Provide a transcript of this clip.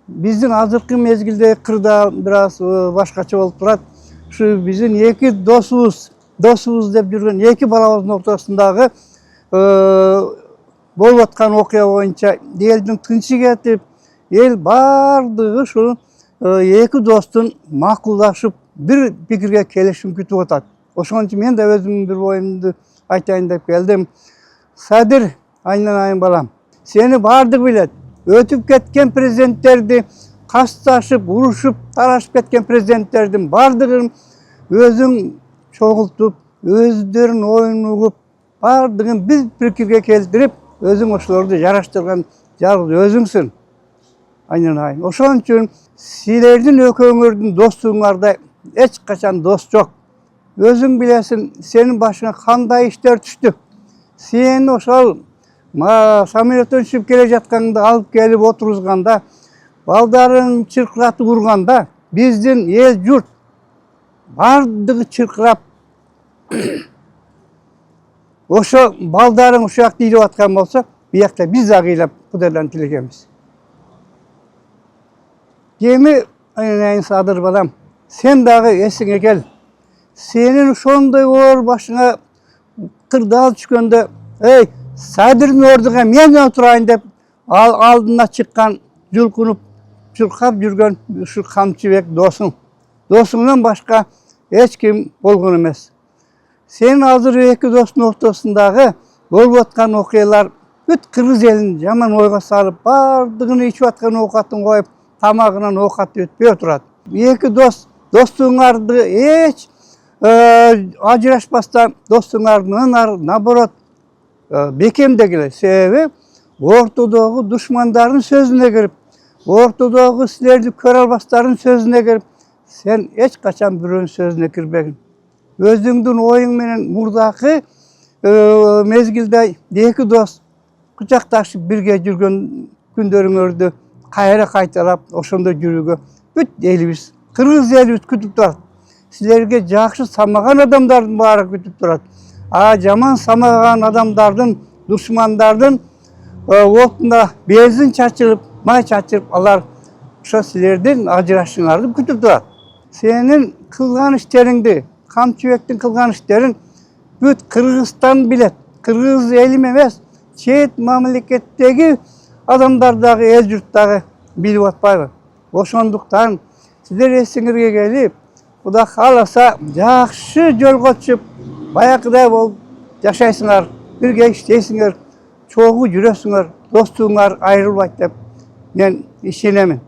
Биздин азыркы мезгилде кырда biraz башкача болуп турат. Ушу биздин эки досубуз деп жүргөн эки балабыздын ортосундагы болуп аткан окуя боюнча элдин тынчы кетип, эл бардыгы ушул эки достун макулдашып бир пикирге келишим күтүп атат. Ошон үчүн мен да өзүмдүн бир оюмду айтайын деп келдим. Садыр, айнанайын балам, сени бардыгы билет. Өтүп кеткен президенттерди, касташып, урушуп, тарашып кеткен президенттердин бардыгын өзүң чогултуп, өздөрүнүн оюн угуп, бардыгын бир пикирге келтирип, өзүң ошолорду жараштырган жалгыз өзүңсүн. Айнанайын. Ошон үчүн силердин экөөңөрдүн достугуңарда эч качан дос жок. Өзүң билесиң, сенин башыңа кандай иштер түштү. Сен ошол самолеттен түшүп келе жатканда алып келип отургузганда, балдарын чыркыратып урганда, биздин эл журт бардыгы чыркырап, ошо балдарың ушул жакта ыйлап аткан болсо, биякта биз дагы ыйлап Кудайдан тилегенбиз. Эми айнайын Садыр балам, сен дагы эсиңе кел. Сенин ошондой оор башыңа кырдаал түшкөндө, эй, Садырдын ордуга мен отурайын деп алдына чыккан, жулкунуп, чуркап жүргөн ушу Камчыбек досуң. Досуңдан башка эч ким болгон эмес. Сен азыр эки достун ортосундагы болуп аткан окуялар бүт кыргыз элин жаман ойго салып, бардыгын ичип аткан оокатын коюп, тамагынан оокат өтпөй турат. Эки достуңарды эч ажырашпастан достуңардын ынар, наоборот, бекемдегиле. Себеби ортодогу душмандардын сөзүнө кирип, ортодогу силерди көрө албастардын сөзүнө кирип, сен эч качан бирөөнүн сөзүнө кирбегин. Өзүңдүн оюң менен мурдакы мезгилде эки дос кучакташып бирге жүргөн күндөрүңөрдү кайра кайталап, ошондой жүрүүгө бүт элибиз, кыргыз элибиз күтүп турат. Силерге жакшы самаган адамдардын баары күтүп турат. Жаман самаган адамдардын, душмандардын отуна бензин чачырып, май чачырып, алар ошо силердин ажырашыңарды күтүп турат. Сенин кылган иштериңди, Камчыбектин кылган иштерин бүт Кыргызстан билет. Кыргыз элим эмес, чет мамлекеттеги адамдар дагы, эл журт дагы билип атпайбы? Ошондуктан силер эсиңерге келип, Кудай кааласа жакшы жолго түшүп, баягыдай болуп жашайсыңар, бирге иштейсиңер, чогуу жүрөсүңөр, достугуңар айрылбайт деп мен ишенемин.